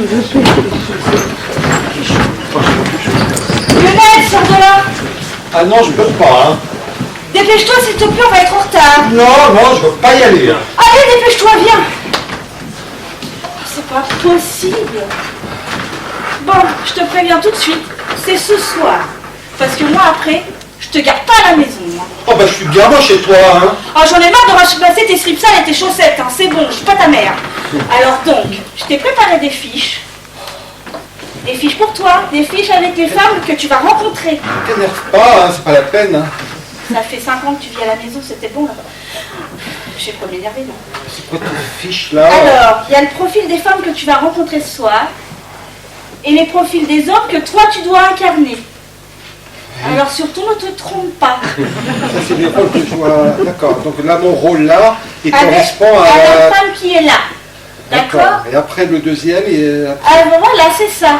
Lionel, sors de là. Ah non, je peux pas, hein. Dépêche-toi, s'il te plaît, on va être en retard. Non, je veux pas y aller. Hein. Allez, dépêche-toi, viens. C'est pas possible. Bon, je te préviens tout de suite, c'est ce soir. Parce que moi, après, je te garde pas à la maison. Hein. Oh bah je suis bien chez toi, hein. Ah, j'en ai marre de ramasser tes slips sales et tes chaussettes, hein. C'est bon, je suis pas ta mère. Alors donc, je t'ai préparé des fiches. Des fiches pour toi, des fiches avec les femmes que tu vas rencontrer. T'énerve pas, hein, c'est pas la peine. Hein. Ça fait 5 ans que tu vis à la maison, c'était bon là-bas. J'ai pas m'énerver, non. C'est quoi tes fiches là? Alors, il y a le profil des femmes que tu vas rencontrer ce soir et les profils des hommes que toi tu dois incarner. Alors surtout ne te trompe pas. Ça c'est des rôles que je vois. D'accord, donc là mon rôle là, il correspond à à... la femme qui est là. D'accord. Et après le deuxième, et... Alors voilà, c'est ça.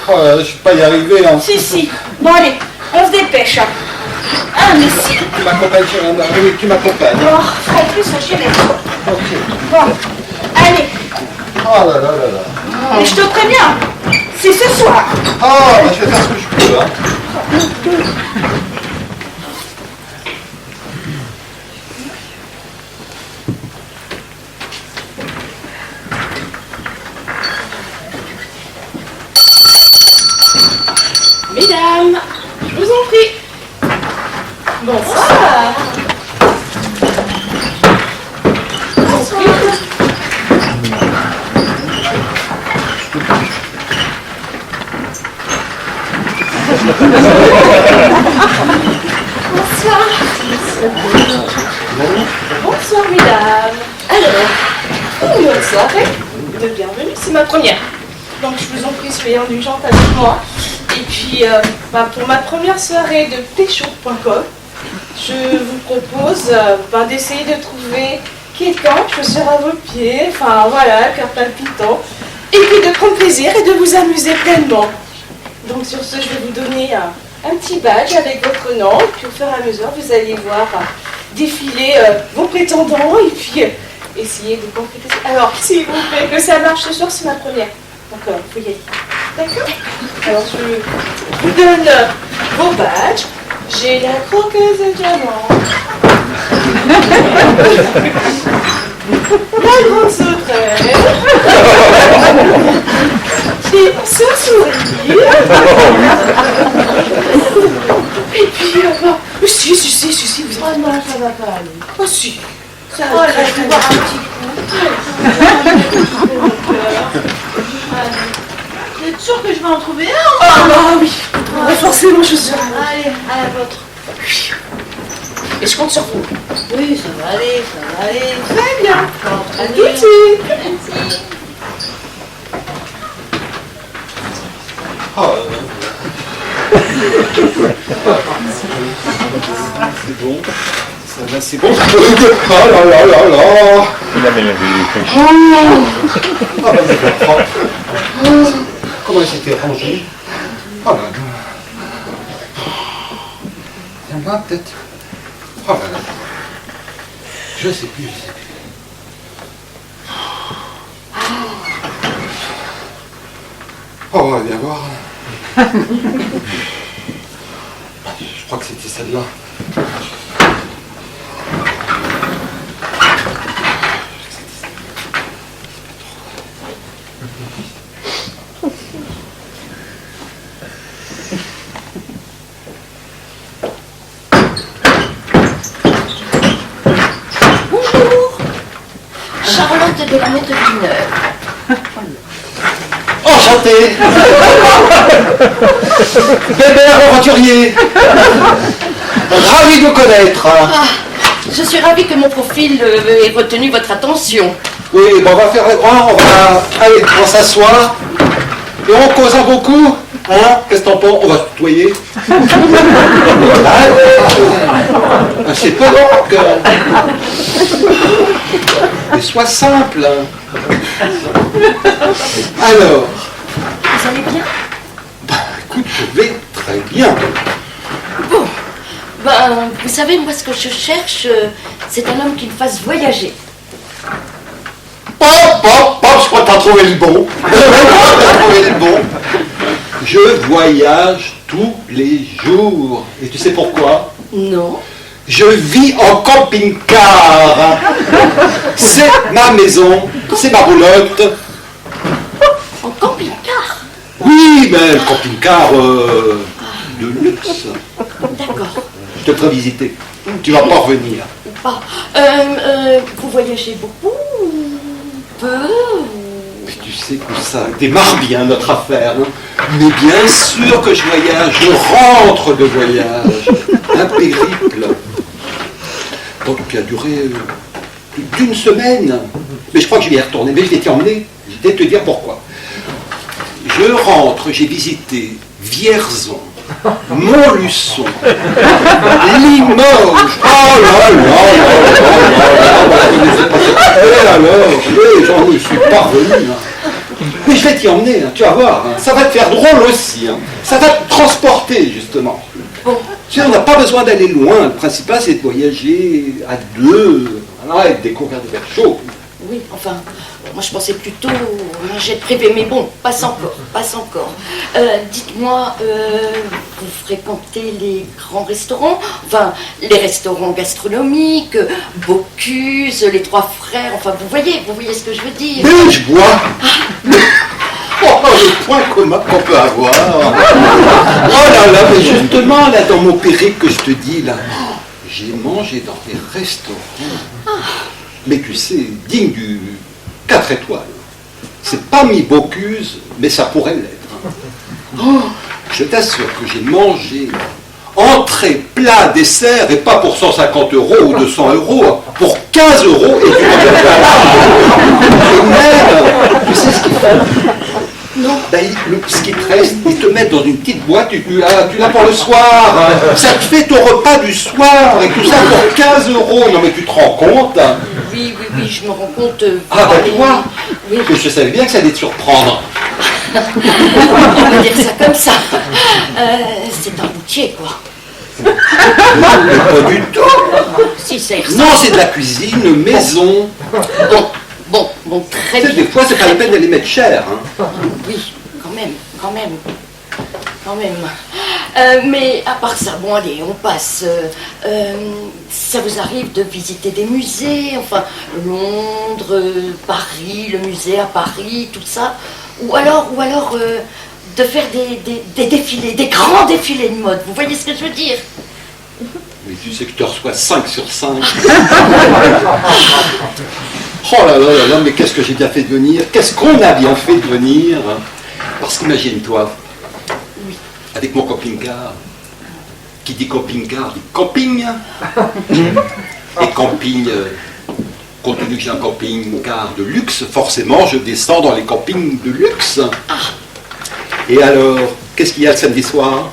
Oh là, je vais pas y arriver. Hein. Si. Bon allez, on se dépêche. Ah mais si. Tu m'accompagnes, oui, tu m'accompagnes. Oh, en plus, je l'ai. Ok. Bon, allez. Oh là là là là. Mais je te préviens, c'est ce soir. Oh, bah, je vais faire ce que je peux. Hein. Mesdames, je vous en prie. Bonsoir. Bonsoir. Bonsoir, mesdames. Alors, une bonne soirée de bienvenue. C'est ma première. Donc, je vous en prie, soyez indulgente avec moi. Et puis, pour ma première soirée de pécho.com, je vous propose d'essayer de trouver quelqu'un, chaussures à vos pieds, enfin voilà, cœur palpitant, et puis de prendre plaisir et de vous amuser pleinement. Donc sur ce, je vais vous donner un petit badge avec votre nom, et puis au fur et à mesure, vous allez voir défiler vos prétendants, et puis essayer de compléter. Alors, s'il vous plaît, que ça marche ce soir, c'est ma première. Donc, il faut y aller. D'accord? Alors, je vous donne vos badges. J'ai la croqueuse de diamant. La grande sauterelle. Et ce sourire. Et puis, si, vous êtes... Oh non, ça va pas aller. Oh si. Ça va aller. Je vais boire un petit coup. Vous êtes sûr que je vais en trouver un? Ah bah oui. Forcément, je serai. Allez, à la vôtre. Et je compte sur vous. Oui, ça va aller, ça va aller. Très bien. À tout de Allez. suite. Merci. Oh là là. C'est bon. Ça va, c'est bon. Oh là là là là. Il a bien vu. Ah bah c'est propre. Comment il s'était rangé? Oh là là. Tiens là peut-être. Oh là là. Je sais plus. Oh, on va bien voir. Je crois que c'était celle-là. Bonjour, Charlotte de la Motte Villeneuve. Enchanté. Bébert aventurier. Ravi de vous connaître. Je suis ravie que mon profil ait retenu votre attention. Oui, bon, on va faire le grand, on va aller, on s'asseoir. Et on causera beaucoup. Hein? Qu'est-ce que t'en penses? On va se tutoyer. C'est pas donc. Mais sois simple. Alors. Vous allez bien? Bah, écoute, je vais très bien. Bon, vous savez, moi, ce que je cherche, c'est un homme qui me fasse voyager. Pop, pop, pop, Oh, t'as trouvé le bon. T'as trouvé le bon. Je voyage tous les jours. Et tu sais pourquoi? Non. Je vis en camping-car. C'est ma maison, c'est ma roulotte. En camping-car. Oui, mais le camping-car de luxe. D'accord. Je te ferai visiter. Tu vas pas revenir. Pas. Vous voyagez beaucoup? Peu? Mais tu sais que ça démarre bien notre affaire. Hein. Mais bien sûr que je voyage. Je rentre de voyage. Un périple. Donc qui a duré plus d'une semaine. Mais je crois que je vais y retourner. Mais je vais t'y emmener. Je vais te dire pourquoi. Je rentre, j'ai visité Vierzon, Montluçon, Limoges. Oh là là là là là là là. Alors, j'en suis parvenu. Mais je vais t'y emmener, hein, tu vas voir. Hein. Ça va te faire drôle aussi. Hein. Ça va te transporter, justement. Bon. Tu sais, on n'a pas besoin d'aller loin. Le principal, c'est de voyager à deux. Alors, et de découvrir des verres chauds. Oui, enfin, moi je pensais plutôt un jet privé, mais bon, passe encore, passe encore. Dites-moi, vous fréquentez les grands restaurants, enfin, les restaurants gastronomiques, Bocuse, les Trois Frères, enfin, vous voyez ce que je veux dire. Mais je bois. Oh, le point commun qu'on peut avoir. Oh là là, mais justement, là, dans mon périple que je te dis, là, j'ai mangé dans des restaurants. Mais tu sais, digne du 4 étoiles. C'est pas mi Bocuse, mais ça pourrait l'être. Oh, je t'assure que j'ai mangé entrée, plat, dessert, et pas pour 150 euros ou 200 euros, pour 15 euros, et tu et même, tu sais ce qu'ils font? Non. Ben, ce qui te reste, ils te mettent dans une petite boîte, tu l'as pour le soir. Hein. Ça te fait ton repas du soir, et tout ça pour 15 euros. Non mais tu te rends compte? Oui, je me rends compte. Ah bah tu vois, oui. Je savais bien que ça allait te surprendre. On va dire ça comme ça. C'est un routier, quoi. Mais pas du tout. Si, ça y ressemble. Non, c'est de la cuisine, maison. Bon, très Tu sais, bien. des fois, c'est pas la peine d'aller mettre cher. Hein. Oui, quand même. Mais à part ça, bon allez, on passe. Ça vous arrive de visiter des musées, enfin Londres, Paris, le musée à Paris, tout ça, ou alors de faire des défilés, des grands défilés de mode. Vous voyez ce que je veux dire? Mais tu sais que je te reçois 5 sur 5. Oh là là là là, mais qu'est-ce que j'ai bien fait de venir? Qu'est-ce qu'on a bien fait de venir? Parce qu'imagine-toi, avec mon camping-car, qui dit camping-car dit camping. Et camping, compte tenu que j'ai un camping-car de luxe, forcément je descends dans les campings de luxe. Et alors, qu'est-ce qu'il y a le samedi soir?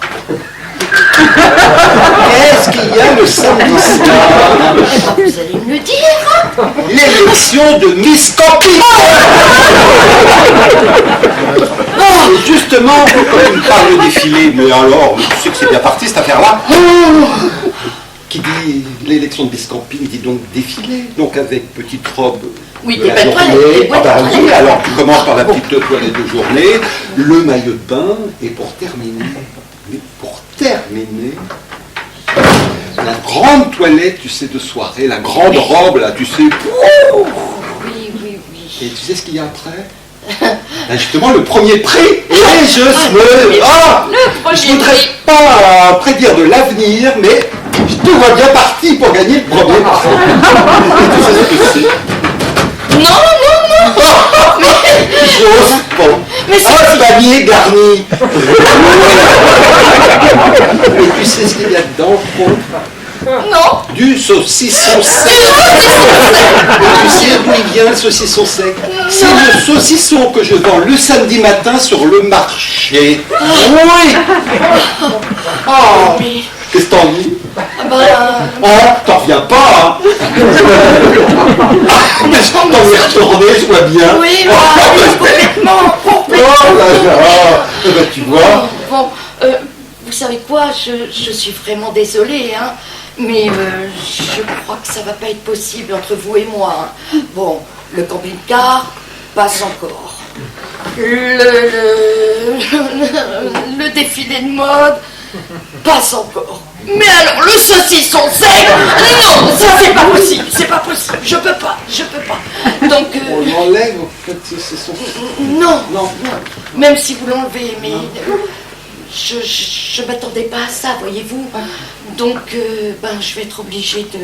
Qu'est-ce qu'il y a le samedi soir? Vous allez me le dire. L'élection de Miss Camping. Et justement, quand il parle de défilé, mais alors, tu sais que c'est bien parti cette affaire-là. Qui dit l'élection de Miss Camping dit donc défilé, donc avec petite robe. Oui, de des la belles journée. toilettes, des Ah bah boîtes oui, toilettes. alors tu commences par la petite toilette de journée, le maillot de bain, et pour terminer, la grande toilette, tu sais, de soirée, la grande robe, là, tu sais. Oui. Et tu sais ce qu'il y a après? Ben justement, le premier prix. Et je ne voudrais pas prédire de l'avenir, mais je te vois bien parti pour gagner le premier prix. Et tu sais ce que c'est? Non. J'ose pas. Mais c'est Un panier garni. Et tu sais ce qu'il y a dedans, au fond? Non. Du saucisson sec. Et tu sais d'où il vient le saucisson sec? C'est le saucisson que je vends le samedi matin sur le marché. Oui. Oh. Mais... Qu'est-ce que t'en dis? bah... T'en reviens pas, hein? T'en es retourné, je vois bien. Oui, complètement. Oh là là. Eh ben, tu vois. Bon, vous savez quoi, je suis vraiment désolée, hein, mais je crois que ça va pas être possible entre vous et moi. Hein. Bon, le camping-car, pas encore. Le défilé de mode, pas encore. Mais alors, le saucisson sec, non, ça c'est pas possible, je peux pas. Donc, On l'enlève, en fait, c'est son... non, même si vous l'enlevez, mais je m'attendais pas à ça, voyez-vous. Donc, je vais être obligée de...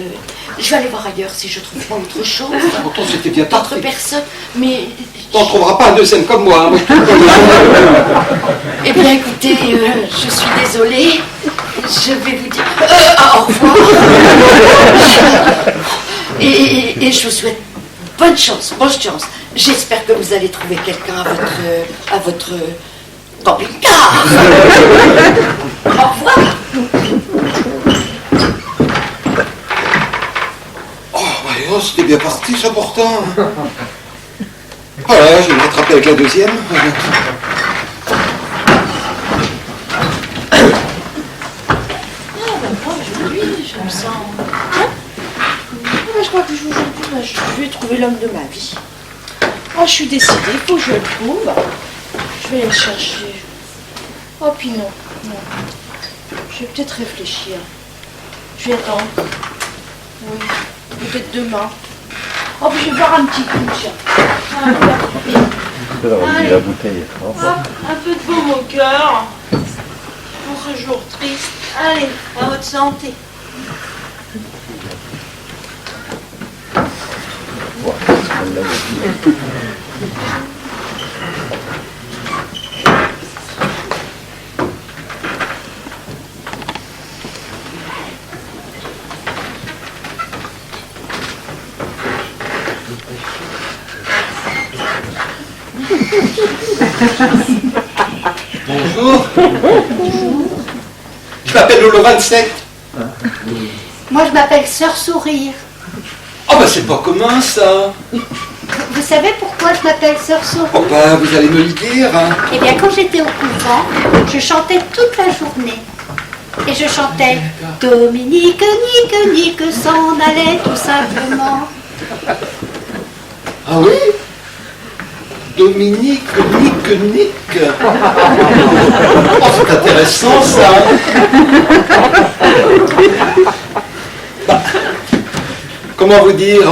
Je vais aller voir ailleurs si je trouve pas autre chose. Pourtant, c'était bien parti. D'autres personnes, mais... T'en trouveras pas un deuxième comme moi. Hein. Eh bien, écoutez, je suis désolée. Je vais vous dire au revoir. Et je vous souhaite bonne chance. J'espère que vous allez trouver quelqu'un à votre camping-car. Au revoir. Oh, c'était bien parti, ça, pourtant. Voilà, je vais me rattraper avec la deuxième. Je crois que aujourd'hui, je vais trouver l'homme de ma vie. Oh, je suis décidée, il faut que je le trouve. Je vais aller le chercher. Oh, puis non. Je vais peut-être réfléchir. Je vais attendre. Oui, peut-être demain. Oh, puis je vais boire un petit coup, tiens. Allez. La bouteille. Hop, un peu de baume au cœur. Pour ce jour triste. Allez, à votre santé. Bonjour. Je m'appelle Lolo 27. Moi, je m'appelle Sœur Sourire. Oh, bah c'est pas commun, ça. Vous savez pourquoi je m'appelle Sœur Sourire? Oh, bah vous allez me le dire. Hein. Eh bien, quand j'étais au couvent, je chantais toute la journée. Et je chantais Dominique, Nique, s'en allait tout simplement. Ah oui? Dominique, Nique. Oh, c'est intéressant, ça. Bah, comment vous dire,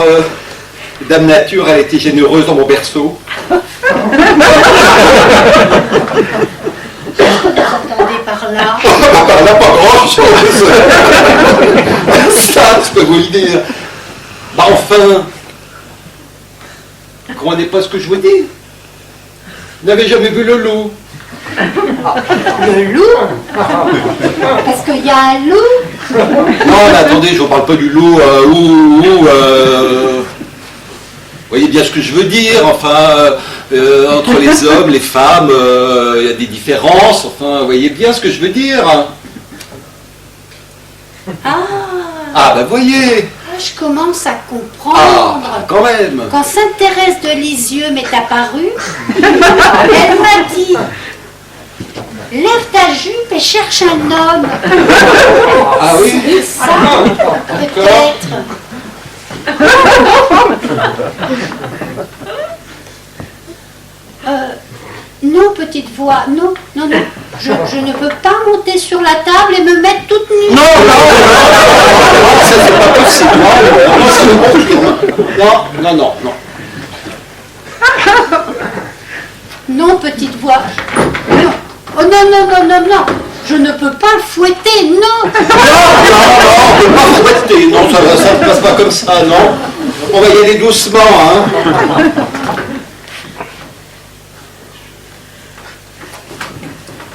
Dame Nature a été généreuse dans mon berceau. Qu'est-ce que vous entendez par là? Par là, pas grand-chose. Ça, je peux vous le dire. Bah enfin, vous comprenez pas ce que je vous dis? Vous n'avez jamais vu le loup? Le loup? Parce qu'il y a un loup? Non, mais attendez, je ne parle pas du loup vous voyez bien ce que je veux dire, enfin, entre les hommes, les femmes, il y a des différences, enfin, vous voyez bien ce que je veux dire. Ah, ben voyez. Je commence à comprendre. Ah, quand même. Quand Sainte Thérèse de Lisieux m'est apparue, elle m'a dit lève ta jupe et cherche un homme. Ah oui? C'est ça, peut-être. Non, petite voix, non. Je ne peux pas monter sur la table et me mettre toute nue. Non, ça c'est pas possible. Non. Non, petite voix. Non. Oh non. Je ne peux pas le fouetter, non. Non, on peut pas fouetter. Non, ça ne passe pas comme ça, non. On va y aller doucement, hein.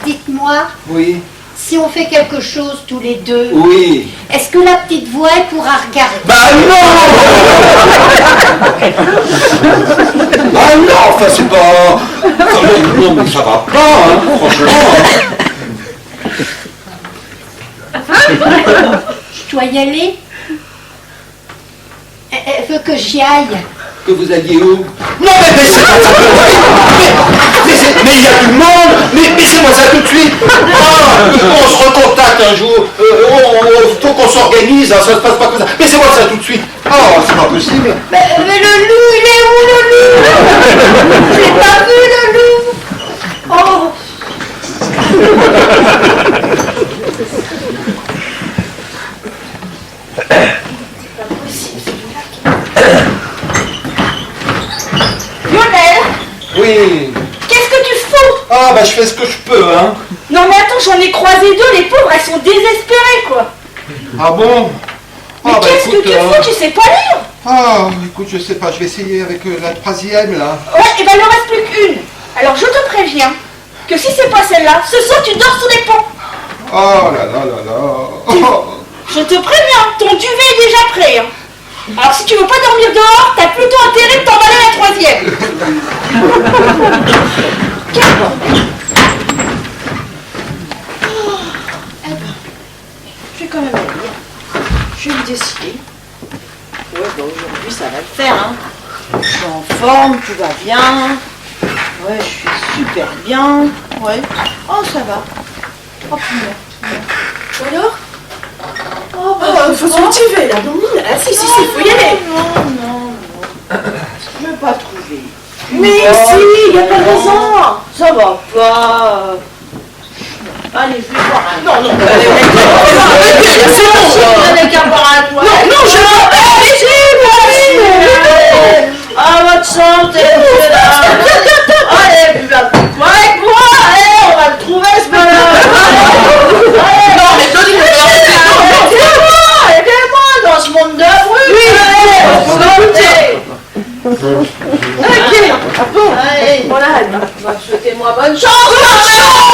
Dites-moi, Oui. si on fait quelque chose tous les deux, Oui. est-ce que la petite voix elle pourra regarder? Bah non. Ah non, enfin c'est pas... Non, mais ça va pas, hein, franchement. Je dois y aller? Elle veut que j'y aille. Que vous alliez où? Non, mais c'est pas ça. Mais il y a du monde. Mais c'est moi ça tout de suite. On se recontacte un jour. Faut qu'on s'organise, hein, ça se passe pas comme ça. Mais c'est moi ça tout de suite. Oh, c'est pas possible. Mais le loup, il est où le loup? oui. Qu'est-ce que tu fous? Ah, bah je fais ce que je peux, hein. Non mais attends, j'en ai croisé deux, les pauvres, elles sont désespérées, quoi. Ah bon? Mais Ah, bah, qu'est-ce que écoute, tu fous? Tu sais pas lire? Ah, écoute, je sais pas, je vais essayer avec la troisième, là. Ouais, et ben il en reste plus qu'une. Alors je te préviens que si c'est pas celle-là, ce soir tu dors sous les ponts. Oh là là là là. Oh. Je te préviens, ton duvet est déjà prêt. Hein. Alors si tu veux pas dormir dehors, t'as plutôt intérêt de t'emballer à la troisième. Quel bordel. Eh ben, je vais quand même aller lire. Je vais me décider. Ouais, bah aujourd'hui ça va le faire. Hein. Je suis en forme, tout va bien. Ouais, je suis super bien. Ouais. Oh, ça va. Oh, punaise. Ou alors? Oh, bah, faut se motiver, là, Domine. Ah, si, faut y aller. Non. Je veux pas trouver. Mais si, il n'y a pas de raison. Ça va pas. Allez, je vais voir un... Non, allez, qu'à boire un toit. Non, je veux pas. Ah, votre santé, monsieur là. Allez, buvez un petit coup avec moi. Allez, on va le trouver, ce bonhomme. Non, mais donnez-moi. Aidez-moi dans ce monde de bruit. Oui, santé. Ok, bon. Allez, voilà, souhaitez-moi bonne chance.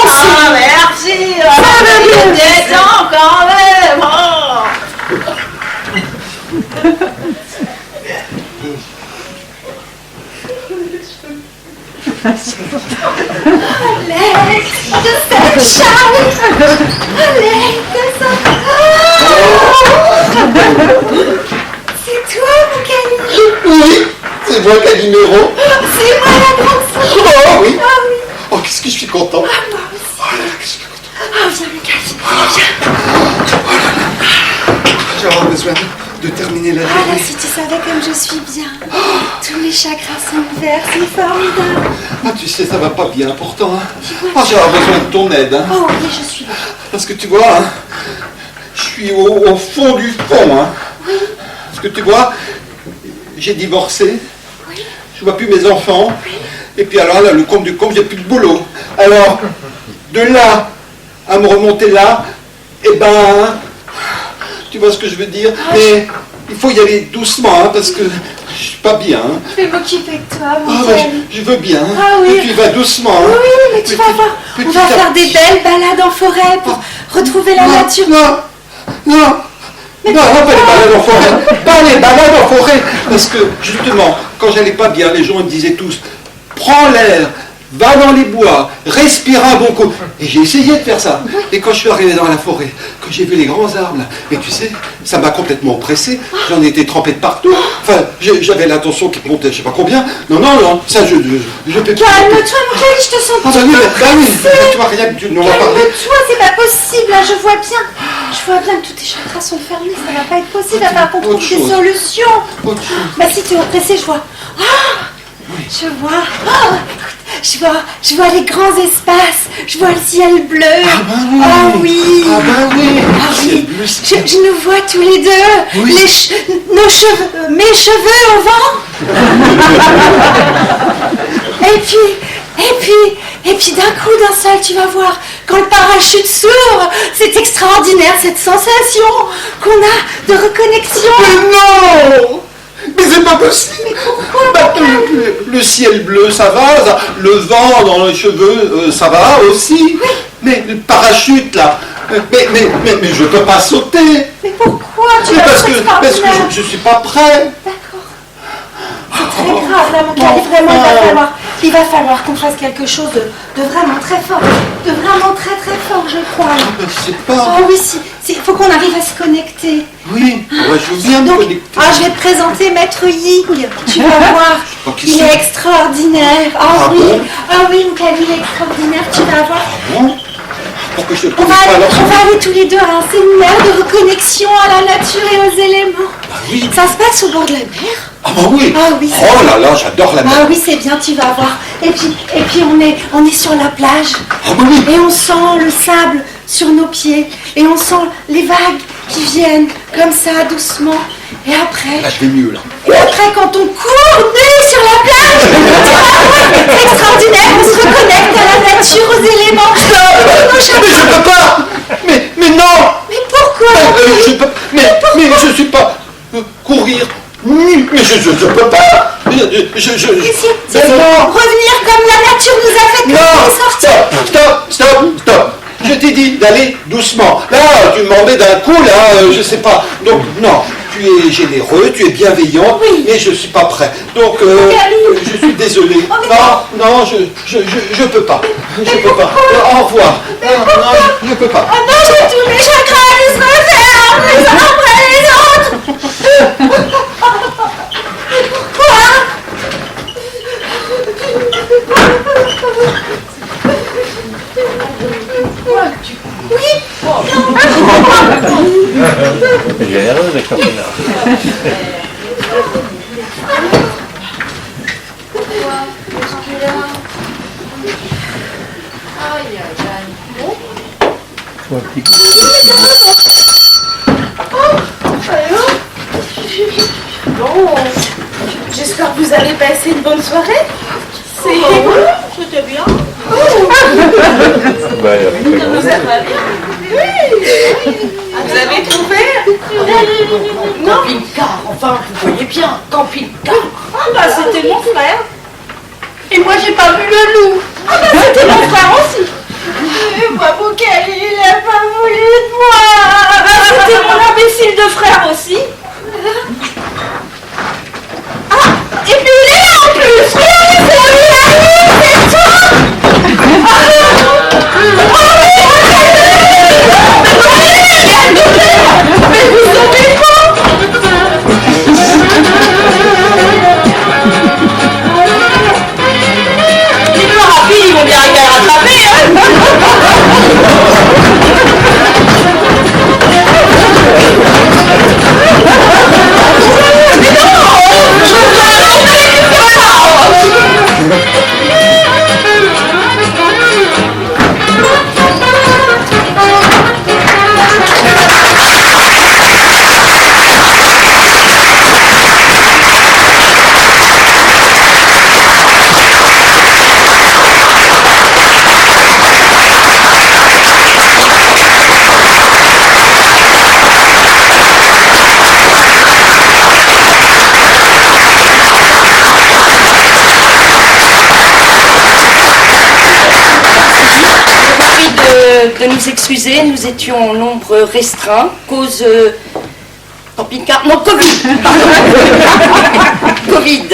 Ah, merci. Ça va bien. Détends quand même. Alex, de sunshine. Alex, de sunshine. C'est toi, mon Camille. Oui, c'est moi, Calimero. C'est moi la grande sœur. Oh oui. Ah oui. Oh, qu'est-ce que je suis content. Ah, moi aussi. Oh là là, qu'est-ce que je suis content. Ah, viens, mon Camille. J'ai vraiment besoin de terminer la Ah là, journée. si tu savais comme je suis bien. Tous mes chakras sont ouverts, c'est formidable. Ah, tu sais, ça va pas bien pourtant. Hein. Ah, j'ai besoin de ton aide. Hein. Oh oui, je suis là. Parce que tu vois, hein, je suis au fond du fond. Hein. Oui. Parce que tu vois, j'ai divorcé. Oui. Je vois plus mes enfants. Oui. Et puis alors là, le compte du compte, j'ai plus de boulot. Alors, de là à me remonter là, eh ben, tu vois ce que je veux dire. Mais il faut y aller doucement, hein, parce que je suis pas bien. Hein. Je vais m'occuper de toi, mon Ah, bah, Camille. je veux bien. Hein. Ah oui. Et puis va doucement. Hein. Oui, mais tu vas voir, on va faire des belles balades en forêt pour retrouver la nature. Non, pas les balades en forêt. Pas les balades en forêt. Parce que, justement, quand j'allais pas bien, les gens me disaient tous, prends l'air, va dans les bois, respire un bon coup. Et j'ai essayé de faire ça. Et quand je suis arrivé dans la forêt, quand j'ai vu les grands arbres, là, mais tu sais, ça m'a complètement oppressé. J'en étais trempé de partout. Enfin, j'avais l'attention qui montait, je sais pas combien. Non, ça, je peux Calme-toi, mon Camille, je te sens Ah, bah oui, tu vois rien, tu n'en vas parler. Calme-toi, c'est pas possible, là, je vois bien que tous tes chakras sont fermés, ça va pas être possible, il va falloir qu'on trouve Autre des chose. solutions. Autre chose. Bah si tu es oppressé, je vois. Je vois. Je vois les grands espaces, je vois le ciel bleu. Ah oui. Ah bah oui. Ah C'est oui. bleu, Je nous vois tous les deux. Oui. Nos cheveux, mes cheveux au vent. Et puis d'un coup, d'un seul, tu vas voir, quand le parachute s'ouvre, c'est extraordinaire cette sensation qu'on a de reconnexion. Mais non. Mais c'est pas possible. Mais pourquoi, Bah, le ciel bleu, ça va. Le vent dans les cheveux, ça va aussi. Mais le parachute, là. Mais je peux pas sauter. Mais pourquoi tu Mais vas parce être que extraordinaire. je suis pas prêt. D'accord. C'est très grave, là, mon cœur. Vraiment, il va falloir qu'on fasse quelque chose de vraiment très fort. De vraiment très très fort, je crois. là. Je sais pas. Ah oui, il faut qu'on arrive à se connecter. Oui, je veux bien me Donc, connecter. je vais te présenter Maître Ying. Tu vas voir. crois qu'il Il sait. est extraordinaire. Ah oui. bon Ah oui, mon Camille, il est extraordinaire. Tu vas voir. Bon. Pour que je On trouve va, pas aller, alors. on va aller tous les deux à un séminaire de reconnexion à la nature et aux éléments. Bah oui. Ça se passe au bord de la mer. Ah bah oui. Ah oui, c'est Oh là là, j'adore la mer. Ah oui, c'est bien, tu vas voir. Et puis on est sur la plage. Ah bah oui. Et on sent le sable sur nos pieds. Et on sent les vagues qui viennent comme ça, doucement. Et après, Là, je vais mieux là. quand on court nus sur la plage, c'est extraordinaire. je peux... Mais je suis pas... courir... Mais je peux pas. C'est revenir comme la nature nous a fait quand on est sortis. Stop. Je t'ai dit d'aller doucement. Là, tu m'en mets d'un coup, là, je sais pas. Donc, non, tu es généreux, tu es bienveillant, mais je suis pas prêt. Donc, je suis désolé. Non, je peux pas. Je peux pas. Au revoir. Non, je peux pas. Oh non, j'ai tous mes chagrins qui se referment les uns après les autres. Généreux, les copinards. Bon, j'espère que vous avez passé une bonne soirée. C'était bien. Vous avez trouvé? Camping-car, enfin, vous voyez bien, camping-car. Ah bah c'était mon frère. Et moi, j'ai pas vu le loup. Ah bah c'était mon frère aussi. Bravo, Kelly, il a pas voulu de moi. Ah bah c'était mon imbécile de frère aussi. Ah, et puis il est là en plus. Regardez, c'est lui, c'est toi. Mais vous savez pas. Les plus rapides, ils vont bien arriver à rattraper, De nous excuser, nous étions en nombre restreint, cause camping-car, non, Covid, Covid.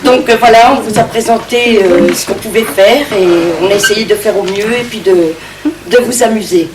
Donc voilà, on vous a présenté ce qu'on pouvait faire et on a essayé de faire au mieux et puis de vous amuser.